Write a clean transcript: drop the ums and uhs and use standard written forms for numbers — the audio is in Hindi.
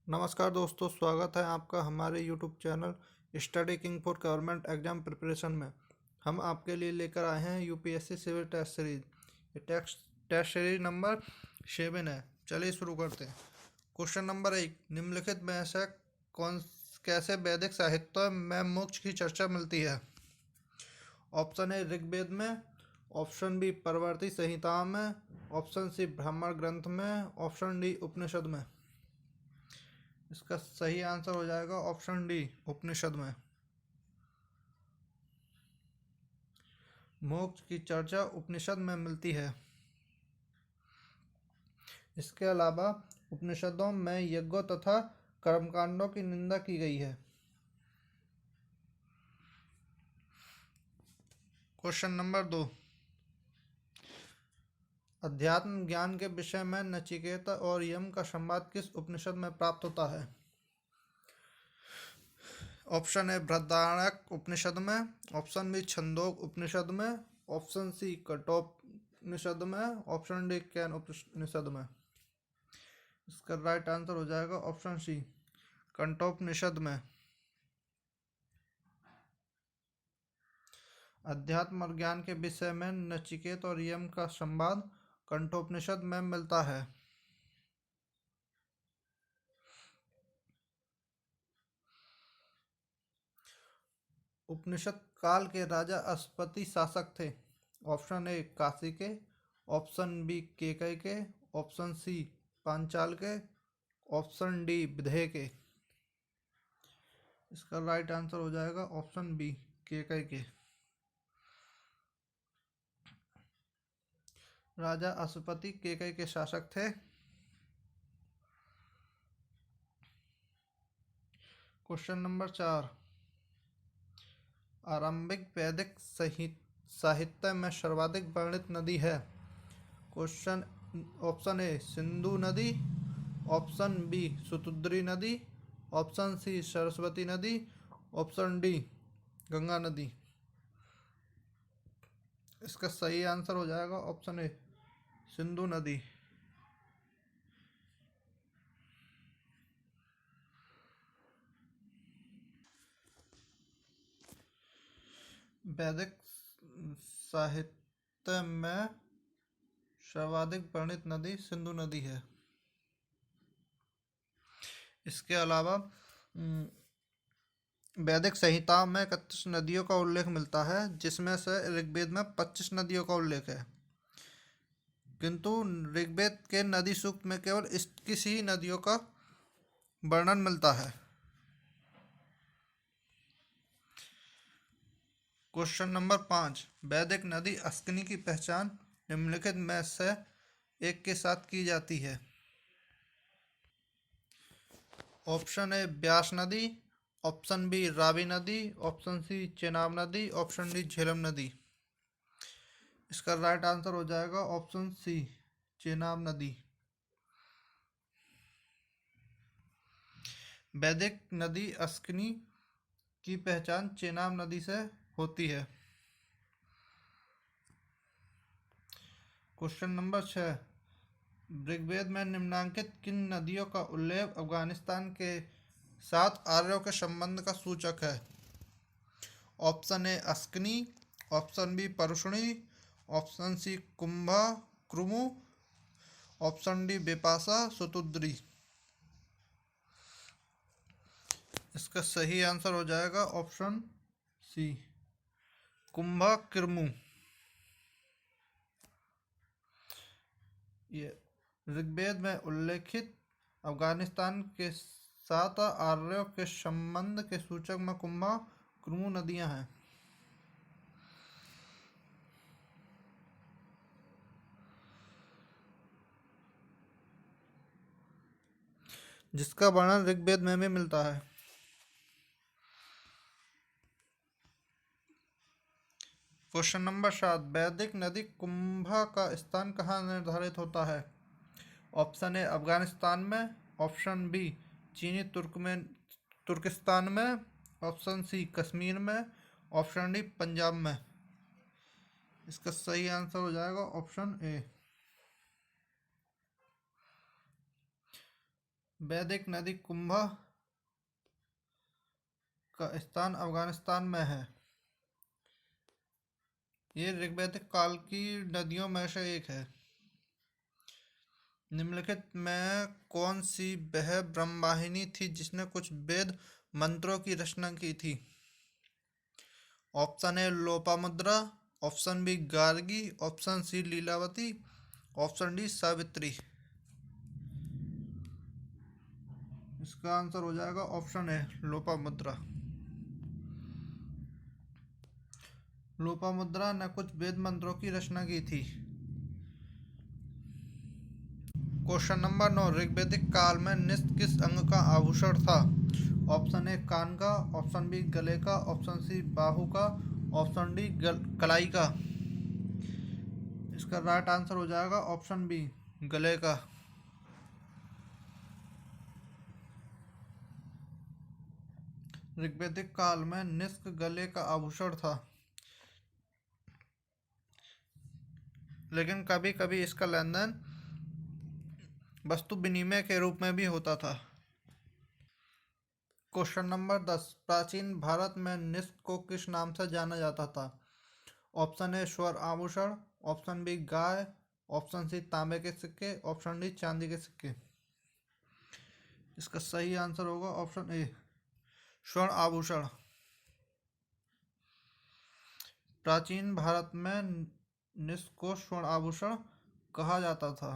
नमस्कार दोस्तों, स्वागत है आपका हमारे YouTube channel study king for government exam preparation में। हम आपके लिए लेकर आए हैं यूपीएससी सिविल टेस्ट सीरीज। ये टेस्ट सीरीज नंबर 7 है। चलिए शुरू करते हैं। क्वेश्चन नंबर 1, निम्नलिखित में से कौन कैसे वैदिक साहित्य में मोक्ष की चर्चा मिलती है? ऑप्शन ए ऋग्वेद में, ऑप्शन बी परवर्ती संहिता में, ऑप्शन सी ब्राह्मण ग्रंथ में, ऑप्शन डी उपनिषद में। इसका सही आंसर हो जाएगा ऑप्शन डी उपनिषद में। मोक्ष की चर्चा उपनिषद में मिलती है। इसके अलावा उपनिषदों में यज्ञों तथा कर्मकांडों की निंदा की गई है। क्वेश्चन नंबर 2, अध्यात्म ज्ञान के विषय में नचिकेता और यम का संवाद किस उपनिषद में प्राप्त होता है? ऑप्शन ए बृहदारण्यक उपनिषद में, ऑप्शन बी छंदोग उपनिषद में, ऑप्शन सी कठोपनिषद में, ऑप्शन डी कैन उपनिषद में। इसका राइट आंसर हो जाएगा ऑप्शन सी कठोपनिषद में। अध्यात्म और ज्ञान के विषय में नचिकेत और यम का संवाद कठोपनिषद में मिलता है। उपनिषद काल के राजा अश्वपति शासक थे। ऑप्शन ए काशी के, ऑप्शन बी केकय के, ऑप्शन सी पांचाल के, ऑप्शन डी विदेह के। इसका राइट आंसर हो जाएगा ऑप्शन बी केकय के। राजा अश्वपति केकय के शासक थे। क्वेश्चन नंबर 4, आरंभिक वैदिक साहित्य में सर्वाधिक वर्णित नदी है? क्वेश्चन ऑप्शन ए सिंधु नदी, ऑप्शन बी सुतुद्री नदी, ऑप्शन सी सरस्वती नदी, ऑप्शन डी गंगा नदी। इसका सही आंसर हो जाएगा ऑप्शन ए सिंधु नदी। वैदिक साहित्य में सर्वाधिक वर्णित नदी सिंधु नदी है। इसके अलावा वैदिक संहिता में 31 नदियों का उल्लेख मिलता है, जिसमें से ऋग्वेद में 25 नदियों का उल्लेख है, किंतु ऋग्वेद के नदी सूक्त में केवल 21 ही नदियों का वर्णन मिलता है। क्वेश्चन नंबर 5, वैदिक नदी अस्किनी की पहचान निम्नलिखित में से एक के साथ की जाती है? ऑप्शन ए ब्यास नदी, ऑप्शन बी रावी नदी, ऑप्शन सी चेनाब नदी, ऑप्शन डी झेलम नदी। इसका राइट आंसर हो जाएगा ऑप्शन सी चेनाब नदी। वैदिक नदी अस्किनी की पहचान चेनाब नदी से होती है। क्वेश्चन नंबर 6, ऋग्वेद में निम्नांकित किन नदियों का उल्लेख अफगानिस्तान के साथ आर्यों के संबंध का सूचक है? Option A Asikni, option B Parushni, option C Kumbha Krumu, option D Vipasha Sutudri. इसका सही आंसर हो जाएगा ऑप्शन सी कुंभा किरमु। ये ऋग्वेद में उल्लेखित अफगानिस्तान के साथ आर्यों के संबंध के सूचक में कुंभा क्रुमु नदियां हैं। जिसका वर्णन ऋग्वेद में भी मिलता है। क्वेश्चन नंबर 7, वैदिक नदी कुंभा का स्थान कहाँ निर्धारित होता है? ऑप्शन ए अफगानिस्तान में, ऑप्शन बी चीनी तुर्किस्तान में, ऑप्शन सी कश्मीर में, ऑप्शन डी पंजाब में। इसका सही आंसर हो जाएगा ऑप्शन ए। वैदिक नदी कुंभ का स्थान अफगानिस्तान में है। ये ऋग्वैदिक काल की नदियों में से एक है। निम्नलिखित में कौन सी वह ब्रह्मवाहिनी थी जिसने कुछ वेद मंत्रों की रचना की थी? Option A Lopamudra, option B Gargi, option C Lilavati, option D Savitri. इसका आंसर हो जाएगा ऑप्शन ए लोपामुद्रा। लोपामुद्रा ने कुछ वेद मंत्रों की रचना की थी। क्वेश्चन नंबर 9, ऋग्वैदिक काल में निस्त किस अंग का आभूषण था? ऑप्शन ए कान का, ऑप्शन बी गले का, ऑप्शन सी बाहु का, ऑप्शन डी कलाई का। इसका राइट आंसर हो जाएगा ऑप्शन बी गले का। ऋग्वैदिक काल में निष्क गले का आभूषण था, लेकिन कभी कभी इसका लेन देन वस्तु विनिमय के रूप में भी होता था। क्वेश्चन नंबर 10, प्राचीन भारत में निष्क को किस नाम से जाना जाता था? ऑप्शन ए स्वर्ण आभूषण, ऑप्शन बी गाय, ऑप्शन सी तांबे के सिक्के, ऑप्शन डी चांदी के सिक्के। इसका सही आंसर होगा ऑप्शन ए स्वर्ण आभूषण। प्राचीन भारत में निष्क को स्वर्ण आभूषण कहा जाता था।